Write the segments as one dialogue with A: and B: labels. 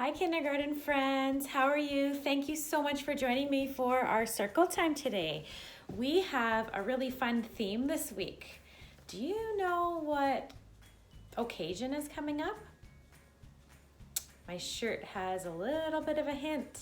A: Hi, kindergarten friends. How are you? Thank you so much for joining me for our circle time today. We have a really fun theme this week. Do you know what occasion is coming up? My shirt has a little bit of a hint.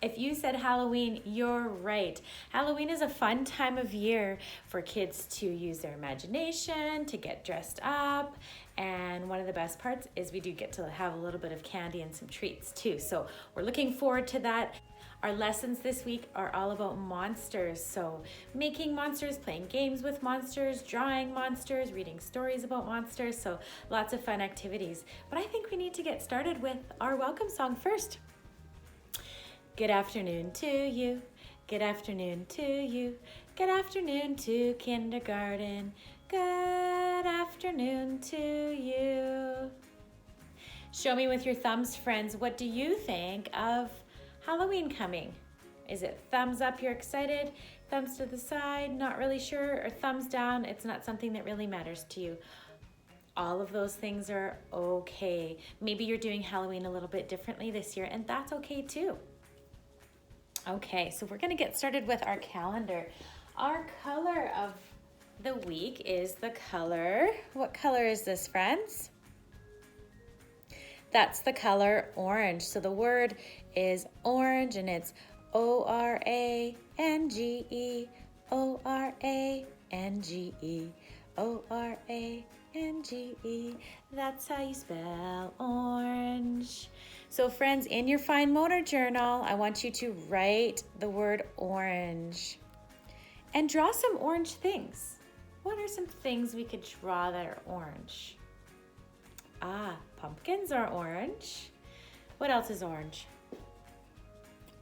A: If you said Halloween, you're right. Halloween is a fun time of year for kids to use their imagination, to get dressed up, and one of the best parts is we do get to have a little bit of candy and some treats too. So we're looking forward to that. Our lessons this week are all about monsters. So making monsters, playing games with monsters, drawing monsters, reading stories about monsters. So lots of fun activities. But I think we need to get started with our welcome song first. Good afternoon to you, good afternoon to you, good afternoon to kindergarten, good afternoon to you. Show me with your thumbs, friends, what do you think of Halloween coming? Is it thumbs up, you're excited, thumbs to the side, not really sure, or thumbs down, it's not something that really matters to you? All of those things are okay. Maybe you're doing Halloween a little bit differently this year, and that's okay too. Okay, so we're gonna get started with our calendar. Our color of the week is the color. What color is this, friends? That's the color orange. So the word is orange and it's O-R-A-N-G-E, O-R-A-N-G-E, O-R-A-N-G-E. That's how you spell orange. So friends, in your fine motor journal, I want you to write the word orange and draw some orange things. What are some things we could draw that are orange? Pumpkins are orange. What else is orange?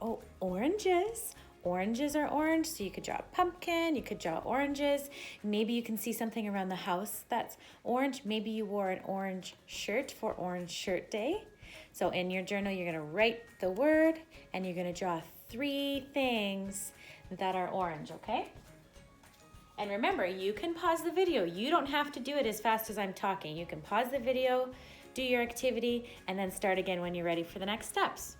A: Oh, oranges. Oranges are orange, so you could draw a pumpkin, you could draw oranges. Maybe you can see something around the house that's orange. Maybe you wore an orange shirt for Orange Shirt Day. So in your journal, you're gonna write the word and you're gonna draw 3 things that are orange, okay? And remember, you can pause the video. You don't have to do it as fast as I'm talking. You can pause the video, do your activity, and then start again when you're ready for the next steps.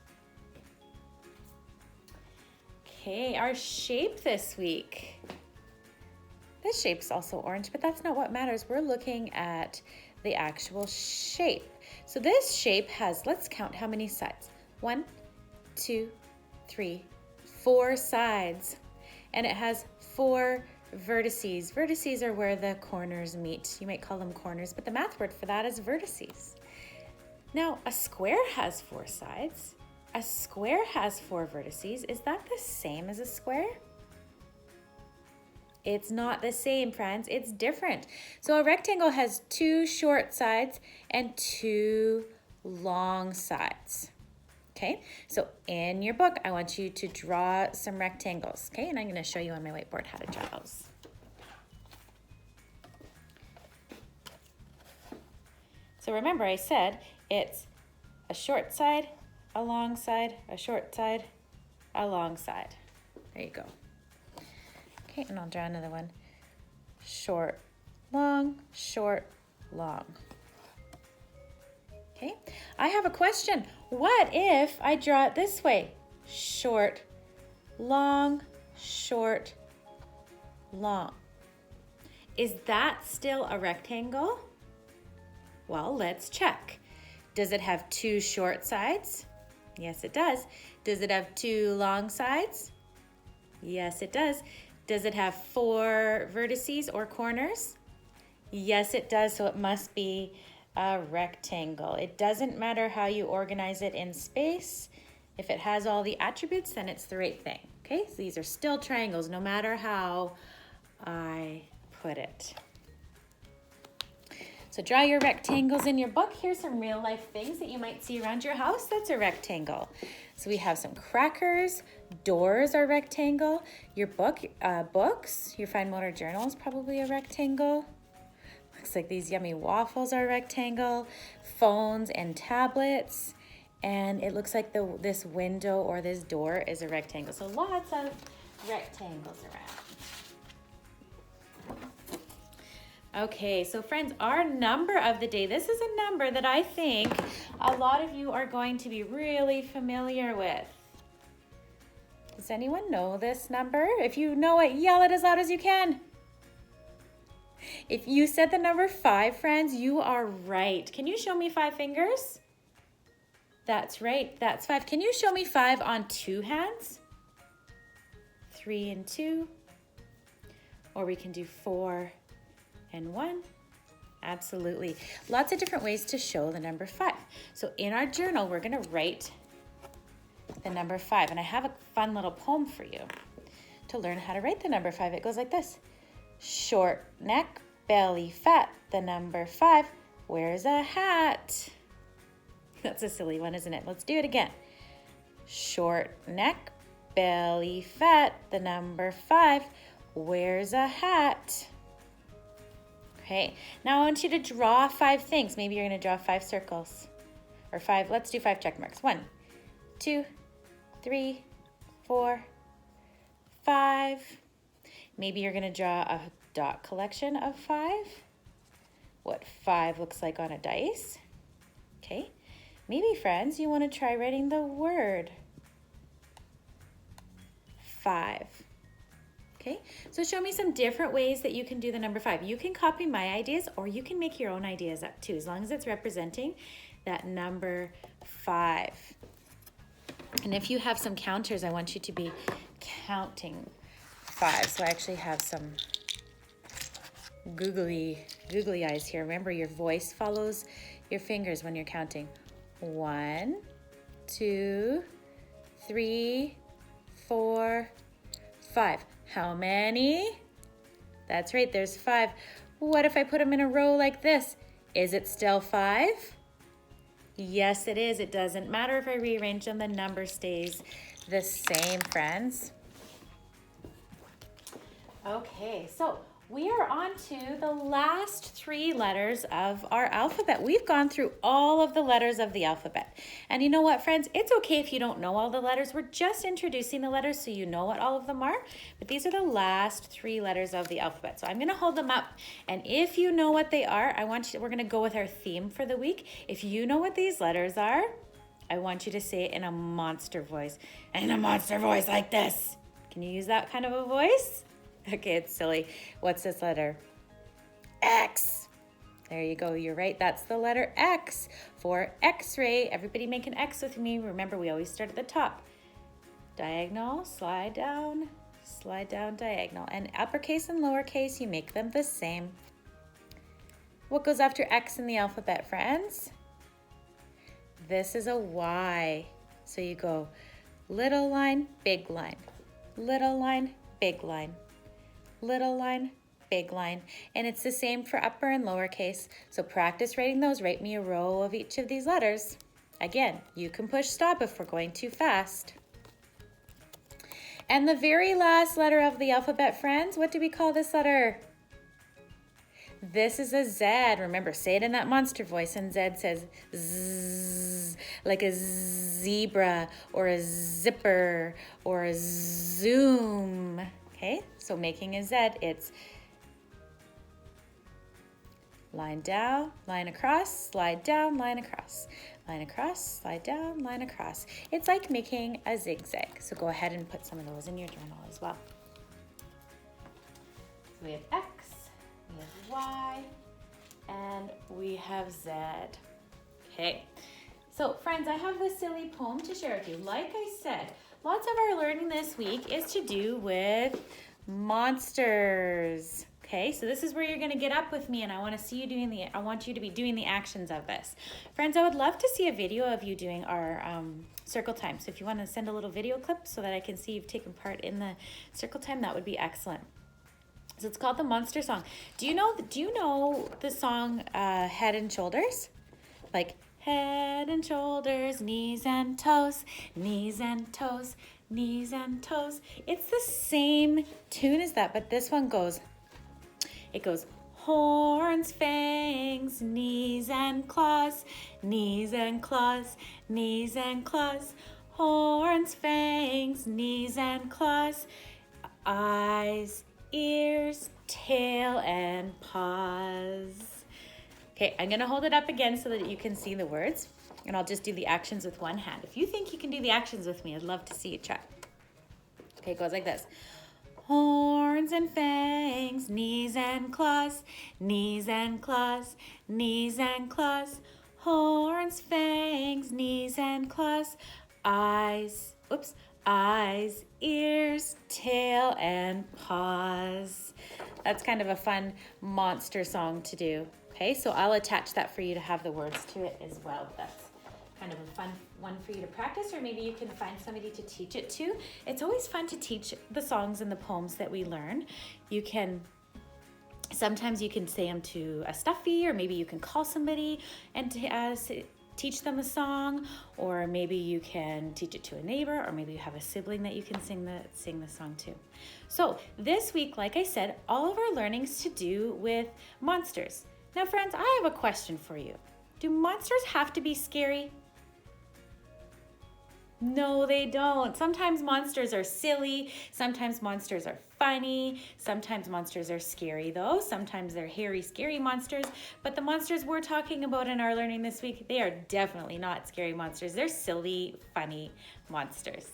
A: Okay, our shape this week. This shape's also orange, but that's not what matters. We're looking at the actual shape. So this shape has, let's count how many sides. 1, 2, 3, 4 sides. And it has 4 vertices. Vertices are where the corners meet. You might call them corners, but the math word for that is vertices. Now, a square has 4 sides. A square has 4 vertices. Is that the same as a square? It's not the same, friends. It's different. So a rectangle has 2 short sides and 2 long sides. Okay, so in your book, I want you to draw some rectangles. Okay, and I'm going to show you on my whiteboard how to draw those. So remember, I said it's a short side, a long side, a short side, a long side. There you go. Okay, and I'll draw another one. Short, long, long. Okay, I have a question. What if I draw it this way? Short, long, long. Is that still a rectangle? Well, let's check. Does it have 2 short sides? Yes, it does. Does it have 2 long sides? Yes, it does. Does it have 4 vertices or corners? Yes, it does, so it must be a rectangle. It doesn't matter how you organize it in space. If it has all the attributes, then it's the right thing, okay? So these are still triangles, no matter how I put it. So draw your rectangles in your book. Here's some real life things that you might see around your house. That's a rectangle. So we have some crackers, doors are rectangle. Your books, your fine motor journal is probably a rectangle. Looks like these yummy waffles are rectangle, phones and tablets. And it looks like this window or this door is a rectangle. So lots of rectangles around. Okay, so friends, our number of the day, this is a number that I think a lot of you are going to be really familiar with. Does anyone know this number? If you know it, yell it as loud as you can. If you said the number 5, friends, you are right. Can you show me 5 fingers? That's right, that's 5. Can you show me 5 on 2 hands? 3 and 2. Or we can do 4 and 1. Absolutely. Lots of different ways to show the number 5. So in our journal, we're going to write the number 5. And I have a fun little poem for you to learn how to write the number 5. It goes like this. Short neck, belly fat, the number 5 wears a hat. That's a silly one, isn't it? Let's do it again. Short neck, belly fat, the number 5 wears a hat. Okay, now I want you to draw 5 things. Maybe you're going to draw 5 circles. Or 5, let's do 5 check marks. 1, 2, 3, 4, 5. Maybe you're going to draw a dot collection of 5. What 5 looks like on a dice. Okay, maybe friends, you want to try writing the word 5. Okay, so show me some different ways that you can do the number 5. You can copy my ideas or you can make your own ideas up too, as long as it's representing that number 5. And if you have some counters, I want you to be counting 5. So I actually have some googly eyes here. Remember, your voice follows your fingers when you're counting. 1, 2, 3, 4, 5. How many? That's right, there's 5. What if I put them in a row like this? Is it still 5? Yes, it is. It doesn't matter if I rearrange them, the number stays the same, friends. Okay, so we are on to the last 3 letters of our alphabet. We've gone through all of the letters of the alphabet. And you know what, friends? It's okay if you don't know all the letters. We're just introducing the letters so you know what all of them are. But these are the last 3 letters of the alphabet. So I'm going to hold them up. And if you know what they are, we're going to go with our theme for the week. If you know what these letters are, I want you to say it in a monster voice. In a monster voice like this. Can you use that kind of a voice? Okay, it's silly. What's this letter? X. There you go. You're right. That's the letter X for X-ray. Everybody make an X with me. Remember, we always start at the top. Diagonal, slide down, diagonal. And uppercase and lowercase, you make them the same. What goes after X in the alphabet, friends? This is a Y. So you go little line, big line. Little line, big line. Little line, big line. And it's the same for upper and lowercase. So practice writing those. Write me a row of each of these letters. Again, you can push stop if we're going too fast. And the very last letter of the alphabet, friends, what do we call this letter? This is a Z. Remember, say it in that monster voice. And Z says zzz, like a zebra or a zipper or a zoom. Okay, so making a Z, it's line down, line across, slide down, line across, line across, slide down, line across. It's like making a zigzag. So go ahead and put some of those in your journal as well. So we have X, we have Y, and we have Z. Okay, so friends, I have this silly poem to share with you. Like I said, lots of our learning this week is to do with monsters. Okay, so this is where you're going to get up with me, and I want to see you I want you to be doing the actions of this. Friends, I would love to see a video of you doing our circle time. So if you want to send a little video clip so that I can see you've taken part in the circle time, that would be excellent. So it's called the Monster Song. Do you know the song Head and Shoulders? Like head and shoulders, knees and toes, knees and toes, knees and toes. It's the same tune as that, but this one goes, it goes horns, fangs, knees and claws, knees and claws, knees and claws, horns, fangs, knees and claws, eyes, ears, tail, and paws. Okay, I'm gonna hold it up again so that you can see the words, and I'll just do the actions with one hand. If you think you can do the actions with me, I'd love to see you try. Okay, it goes like this. Horns and fangs, knees and claws, knees and claws, knees and claws. Horns, fangs, knees and claws, eyes, eyes, ears, tail, and paws. That's kind of a fun monster song to do. Okay, so I'll attach that for you to have the words to it as well. That's kind of a fun one for you to practice, or maybe you can find somebody to teach it to. It's always fun to teach the songs and the poems that we learn. Sometimes you can say them to a stuffy, or maybe you can call somebody and teach them a song, or maybe you can teach it to a neighbor, or maybe you have a sibling that you can sing the song to. So this week, like I said, all of our learning's to do with monsters. Now friends, I have a question for you. Do monsters have to be scary? No, they don't. Sometimes monsters are silly. Sometimes monsters are funny. Sometimes monsters are scary though. Sometimes they're hairy, scary monsters. But the monsters we're talking about in our learning this week, they are definitely not scary monsters. They're silly, funny monsters.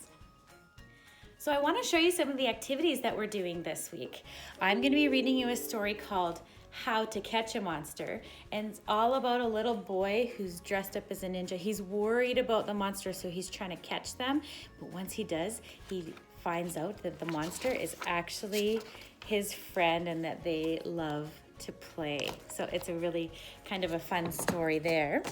A: So I want to show you some of the activities that we're doing this week. I'm going to be reading you a story called How to Catch a Monster, and it's all about a little boy who's dressed up as a ninja. He's worried about the monster, so he's trying to catch them, but once he does, he finds out that the monster is actually his friend and that they love to play. So it's a really kind of a fun story there.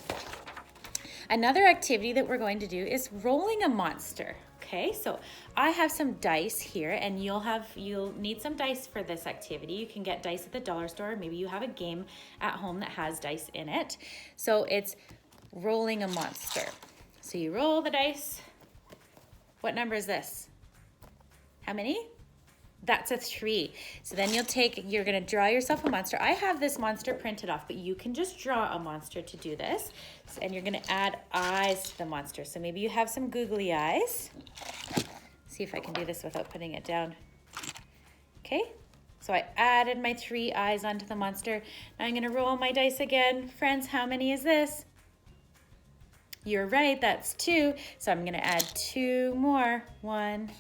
A: Another activity that we're going to do is rolling a monster. Okay, so I have some dice here, and you'll need some dice for this activity. You can get dice at the dollar store. Maybe you have a game at home that has dice in it. So it's rolling a monster. So you roll the dice. What number is this? How many? That's a 3. So then you're gonna draw yourself a monster. I have this monster printed off, but you can just draw a monster to do this. And you're gonna add eyes to the monster. So maybe you have some googly eyes. See if I can do this without putting it down. Okay, so I added my 3 eyes onto the monster. Now I'm gonna roll my dice again. Friends, how many is this? You're right, that's 2. So I'm gonna add 2 more. 1,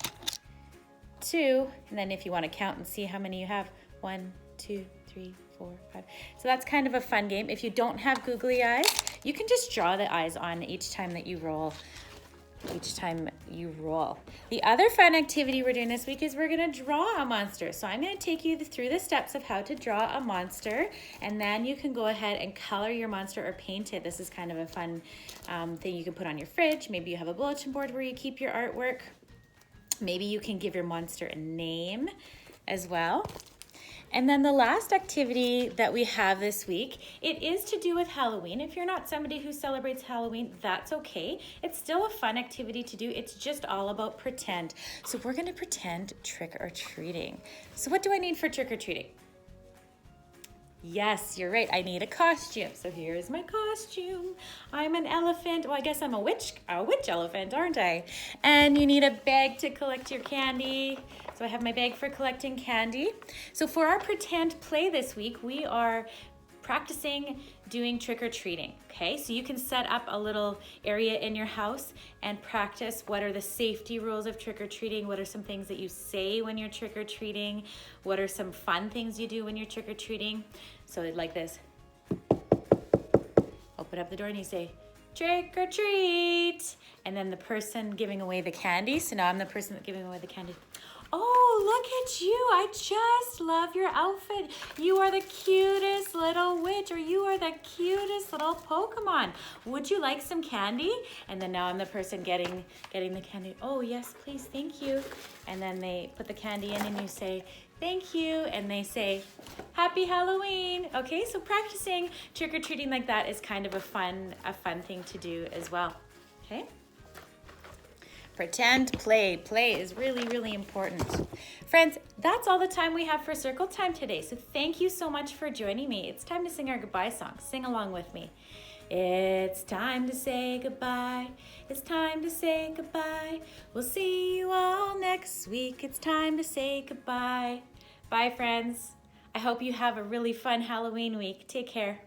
A: 2, and then if you want to count and see how many you have, 1, 2, 3, 4, 5. So that's kind of a fun game. If you don't have googly eyes, you can just draw the eyes on each time that you roll. The other fun activity we're doing this week is we're going to draw a monster. So I'm going to take you through the steps of how to draw a monster, and then you can go ahead and color your monster or paint it. This is kind of a fun thing you can put on your fridge. Maybe you have a bulletin board where you keep your artwork. Maybe you can give your monster a name as well. And then the last activity that we have this week, it is to do with Halloween. If you're not somebody who celebrates Halloween, that's okay. It's still a fun activity to do. It's just all about pretend. So we're going to pretend trick-or-treating. So what do I need for trick-or-treating? Yes, you're right. I need a costume. So here's my costume. I'm an elephant. Well, I guess I'm a witch elephant, aren't I? And you need a bag to collect your candy. So I have my bag for collecting candy. So for our pretend play this week, we are practicing doing trick-or-treating, okay? So you can set up a little area in your house and practice what are the safety rules of trick-or-treating, what are some things that you say when you're trick-or-treating, what are some fun things you do when you're trick-or-treating. So like this. Open up the door and you say, trick or treat. And then the person giving away the candy. So now I'm the person that's giving away the candy. Oh, look at you. I just love your outfit. You are the cutest little witch, or you are the cutest little Pokemon. Would you like some candy? And then now I'm the person getting the candy. Oh, yes, please, thank you. And then they put the candy in and you say, thank you. And they say, happy Halloween. Okay, so practicing trick-or-treating like that is kind of a fun thing to do as well. Okay? Pretend, play. Play is really, really important. Friends, that's all the time we have for Circle Time today. So thank you so much for joining me. It's time to sing our goodbye song. Sing along with me. It's time to say goodbye. It's time to say goodbye. We'll see you all next week. It's time to say goodbye. Bye, friends. I hope you have a really fun Halloween week. Take care.